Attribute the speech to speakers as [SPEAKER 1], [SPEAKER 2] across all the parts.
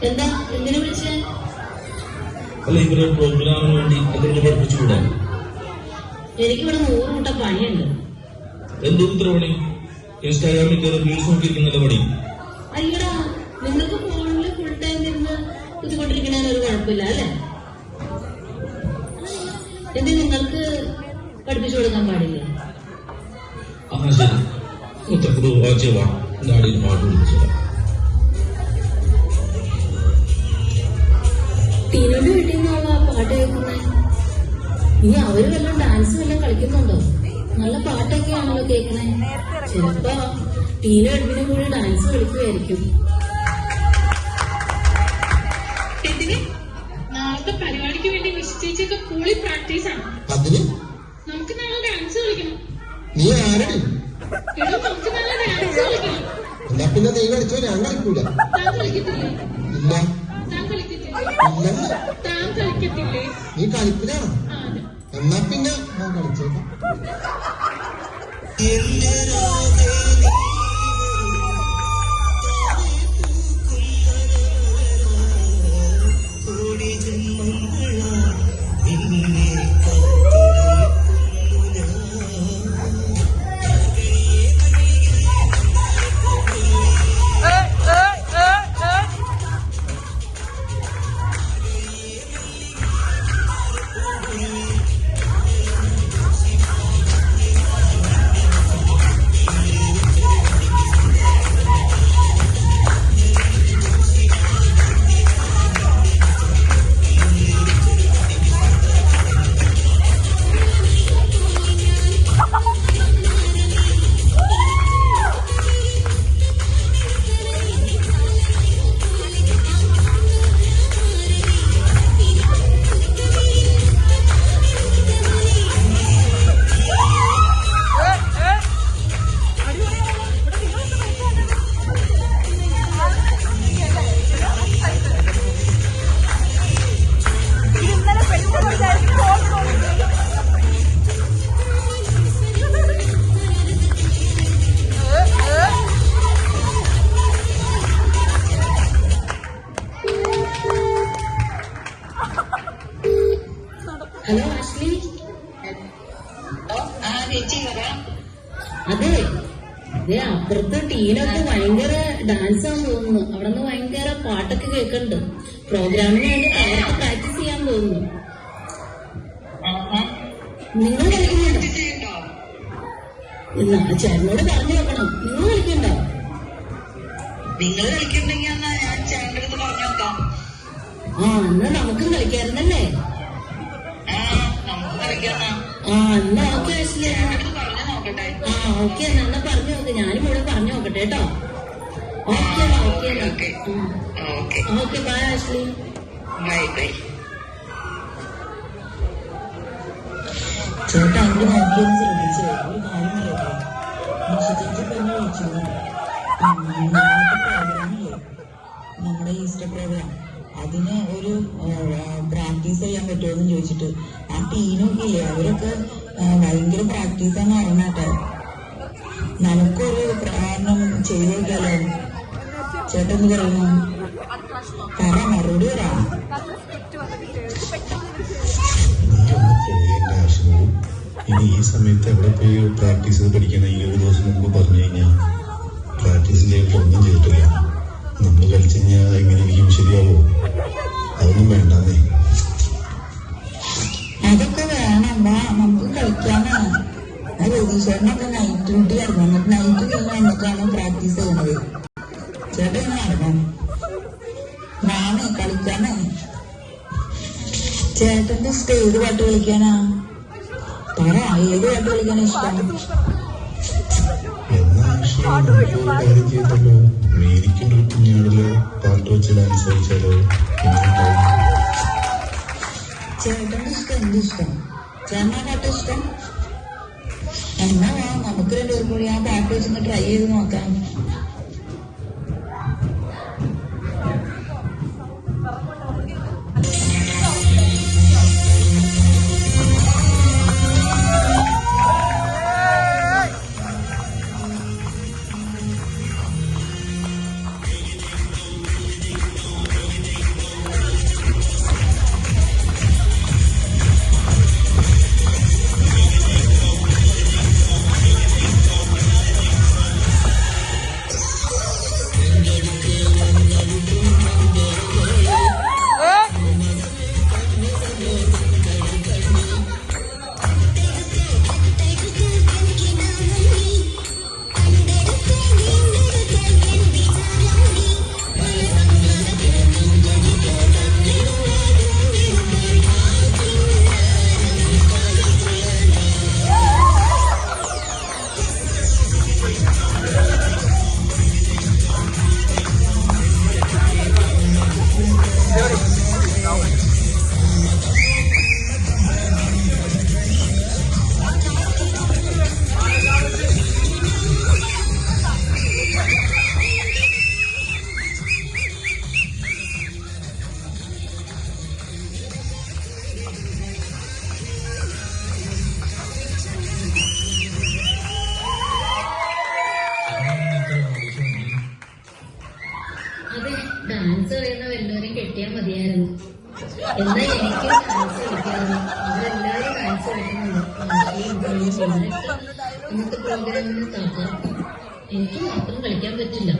[SPEAKER 1] എന്താ എന്തിനു വിളിച്ചേ?
[SPEAKER 2] അല്ല, ഇവരെ പ്രോഗ്രാമിന് വേണ്ടി എന്തെങ്കിലും പഠിപ്പിച്ചുകൂടാ?
[SPEAKER 1] എനിക്കിവിടെ 100 കൂട്ടം പണിയുണ്ട്.
[SPEAKER 2] എന്ത് ഇത്ര പണി? ഇൻസ്റ്റാഗ്രാമിൽ കയറി റീൽസ് നോക്കിയിരിക്കുന്നതിന്റെ പണി?
[SPEAKER 1] അയ്യടാ, നിങ്ങൾക്ക് ഫോണിൽ ഫുൾ ടൈം ഇരുന്ന് കുത്തിക്കൊണ്ടിരിക്കണേന് ഒരു കുഴപ്പമില്ല അല്ലേ? എന്ത് നിങ്ങൾക്ക് പഠിപ്പിച്ചു കൊടുക്കാൻ പാടില്ലേ?
[SPEAKER 2] ആ ശരി, ഉത്തരക്കുറു വായിച്ചേവാ, നാടിയിൽ പാട്ട് വിളിച്ചേരാം.
[SPEAKER 1] ടീനോട് വീട്ടിൽ നിന്നുള്ള പാട്ട് കേൾക്കുന്നേ. ഇനി അവര് വല്ലതും ഡാൻസ് വല്ലതും കളിക്കുന്നുണ്ടോ? നല്ല പാട്ടൊക്കെയാണല്ലോ കേൾക്കണേ. ചിലപ്പോ ടീനോ എഡ്മിനും കൂടി ഡാൻസ് കളിക്കുമായിരിക്കും.
[SPEAKER 3] നാളത്തെ പരിപാടിക്ക് വേണ്ടി നിശ്ചയിച്ചൊക്കെ കൂളി പ്രാക്ടീസ് ആണ്. നമുക്ക് നാളെ ഡാൻസ് കളിക്കണം.
[SPEAKER 4] നീ ആരടി?
[SPEAKER 3] നമുക്ക് നാളെ ഡാൻസ് കളിക്കണം.
[SPEAKER 4] എന്നാ പിന്നെ നീ കളിച്ചോ, ഞാൻ കളിക്കൂല.
[SPEAKER 3] താൻ കളിക്കത്തില്ലേ?
[SPEAKER 4] ഇല്ല.
[SPEAKER 3] താൻ കളിക്കത്തില്ലേ?
[SPEAKER 4] ഇല്ലെന്ന്.
[SPEAKER 3] താൻ കളിക്കത്തില്ലേ?
[SPEAKER 4] നീ കളിപ്പിലാണോ? എന്നാ പിന്നെ ഞാൻ കളിച്ചേക്കാം.
[SPEAKER 1] Hello Ashley. അതെ, അപ്പുറത്ത് ടീനൊക്കെ ഭയങ്കര ഡാൻസ് ആണെന്ന് തോന്നുന്നു. അവിടെ നിന്ന് ഭയങ്കര പാട്ടൊക്കെ കേൾക്കുന്നുണ്ട്. പ്രോഗ്രാമിന് വേണ്ടി അവർക്ക് പ്രാക്ടീസ് ചെയ്യാൻ തോന്നുന്നു. നിങ്ങൾ കളിക്കുന്നുണ്ടോ? എന്നാ ചേട്ടനോട് പറഞ്ഞു നോക്കണം. നിങ്ങൾ കളിക്കണ്ടോ?
[SPEAKER 5] നിങ്ങൾ കളിക്കണ്ടെങ്കിൽ ഞാൻ ചേട്ടൻ്റെ അടുത്ത് പറഞ്ഞു നോക്കാം.
[SPEAKER 1] എന്നാ നമുക്കും കളിക്കാറുണ്ടല്ലേ? എന്നാ ഓക്കെ ആഷ്ലി. ഓക്കെ എന്നാ പറഞ്ഞു നോക്ക്. ഞാനും ഇവിടെ പറഞ്ഞു നോക്കട്ടെ കേട്ടോ. Okay bye Ashley. ചേട്ടാ എന്റെ നോക്കിയൊന്ന് ശ്രദ്ധിച്ചേ. ഒരു കാര്യം പറയട്ടെ, നിശ്ചയിച്ച് തന്നെ വിളിച്ചത് പ്രോഗ്രാമില്ലേ, നമ്മുടെ ഈസ്റ്റർ പ്രോഗ്രാം, അതിന് ഒരു പ്രാക്ടീസ് ചെയ്യാൻ പറ്റുമോന്ന് ചോദിച്ചിട്ട് ആ ടീനൊക്കെ ഇല്ലേ, അവരൊക്കെ ഭയങ്കര പ്രാക്ടീസാന്ന് പറഞ്ഞാട്ടെ. നമുക്കൊരു പ്രകടനം ചെയ്ത് നോക്കിയാലോ? ചേട്ടൻ പറയുന്നു, പറ, മറുപടി വരാം.
[SPEAKER 6] ഇനി ഈ സമയത്ത് എവിടെ പോയി പ്രാക്ടീസ് ചെയ്ത് പഠിക്കണം? 20 ദിവസം മുമ്പ് പറഞ്ഞു കഴിഞ്ഞാൽ പ്രാക്ടീസ് ചെയ്യുമ്പോൾ ഒന്നും ചെയ്തിട്ടില്ല. നമ്മൾ കളിച്ചു കഴിഞ്ഞാൽ എങ്ങനെയായിരിക്കും ശരിയാവോ? അതൊന്നും വേണ്ടേ.
[SPEAKER 1] അതൊക്കെ വേണം, നമുക്ക് കളിക്കാനാണ്. ആ രതീശ്വരനൊക്കെ നൈറ്റ് ഡ്യൂട്ടി ആയിരുന്നു. എന്നിട്ട് നൈറ്റ് കഴിഞ്ഞ് വന്നിട്ടാണ് പ്രാക്ടീസ് ചെയ്യുന്നത്. ചേട്ടൻ ഇങ്ങനെ അറിയാം, ഞാനേ കളിക്കാനേ. ചേട്ടന്റെ ഇഷ്ടം ഏത് പാട്ട് കളിക്കാനാ? പറ, ഏത് പാട്ട് കളിക്കാനാ ഇഷ്ടം?
[SPEAKER 6] കാര്യം ചെയ്തല്ലോ, മേരിക്കും കുഞ്ഞാടില് പാട്ട് വെച്ച് ഡാൻസ് കളിച്ചാലോ?
[SPEAKER 1] ചേട്ടന്റെ ഇഷ്ടം എന്ത് ഇഷ്ടം? ചേട്ടനാ പാട്ട് ഇഷ്ടം? എന്നാ നമുക്ക് രണ്ടുപേർക്കും കൂടി ആ പാട്ട് വെച്ചൊന്ന് ട്രൈ ചെയ്ത് നോക്കാം.
[SPEAKER 7] ഡാൻസ് കളിയുന്ന വല്ലവരും കെട്ടിയാൽ മതിയായിരുന്നു. എന്നാ എനിക്ക് ഡാൻസ് കളിക്കാറുണ്ട്. അവരെല്ലാവരും ഡാൻസ് കളിക്കുന്നുണ്ട്. ഇന്നത്തെ പ്രോഗ്രാമിന് തകർക്കും. എനിക്ക് മാത്രം കളിക്കാൻ പറ്റില്ല.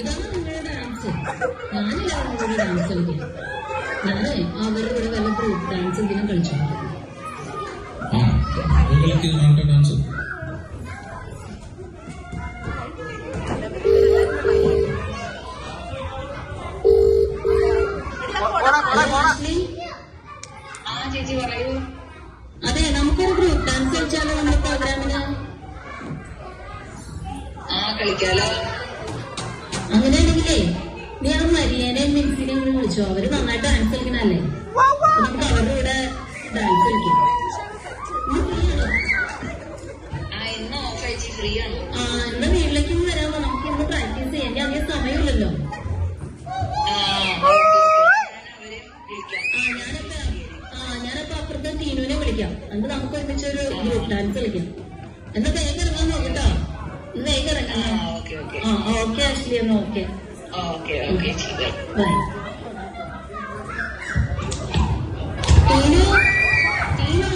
[SPEAKER 7] ഇതാണ് നിങ്ങളുടെ ഡാൻസ്. ഞാനില്ല നിങ്ങളുടെ ഡാൻസ് കളിക്കാൻ. ഞാന് അവരുടെ കൂടെ വല്ല ഗ്രൂപ്പ് ഡാൻസ് എന്തെങ്കിലും കളിച്ചു.
[SPEAKER 2] ഡാൻസ്
[SPEAKER 5] ചേച്ചി പറയൂ.
[SPEAKER 7] അതെ, നമുക്കൊരു ഗ്രൂപ്പ് ഡാൻസ് കളിച്ചാലോ നമ്മുടെ പ്രോഗ്രാമിന്?
[SPEAKER 5] കളിക്കാലോ.
[SPEAKER 7] അങ്ങനെയാണെങ്കിലേ നീ അത് മരിയനെയും മിൻസിനെയും കൂടി വിളിച്ചോ. അവര് നന്നായിട്ട് ഡാൻസ് കളിക്കണല്ലേ. നമുക്ക് അവരുടെ കൂടെ ഡാൻസ് കളിക്കാം.
[SPEAKER 5] ഇന്ന് ഓഫ് ചേച്ചി ഫ്രീ ആണ്.
[SPEAKER 7] ഇന്ന് വീട്ടിലേക്ക് വരാമോ? നമുക്ക് ഇന്ന് പ്രാക്ടീസ് ചെയ്യാൻ. എനിക്ക് അധികം സമയമില്ലല്ലോ. ഞാനപ്പോ അപ്പുറത്തെ ടീനുവിനെ വിളിക്കാം. എന്നിട്ട് നമുക്ക് ഒരുമിച്ചൊരു ഗ്രൂപ്പ് ഡാൻസ് കളിക്കാം. എന്നാ വേഗം ഇറങ്ങാൻ നോക്കട്ടോ. ഇന്ന് വേഗം ഇറങ്ങാം. ഓക്കെ ആഷ്ലി, എന്നാ ഓക്കെ. ബൈ. ടീനു, ടീനു,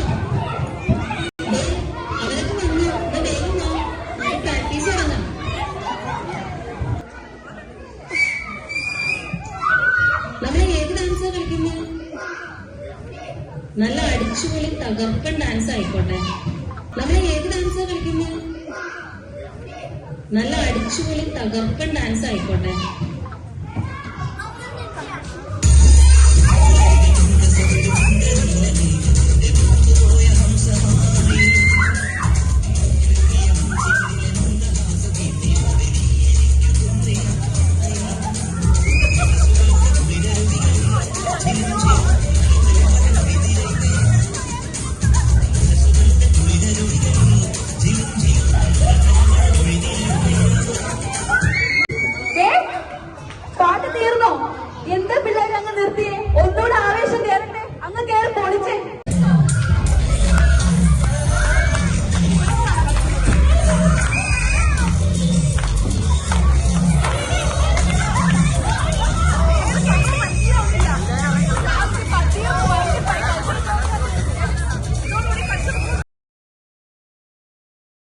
[SPEAKER 7] അവരൊക്കെ വന്നു. എന്നാ വേഗം വാ, നമുക്ക് പ്രാക്ടീസ് തുടങ്ങാം. നമ്മൾ ഏത് ഡാൻസാ കളിക്കുന്നത്? നല്ല അടിച്ചുപൊളി തകർപ്പൻ ഡാൻസ് ആയിക്കോട്ടെ. നമ്മൾ ഏത് ഡാൻസാ കളിക്കുന്നത്? നല്ല അടിച്ചുപൊളി തകർപ്പൻ ഡാൻസ് ആയിക്കോട്ടെ.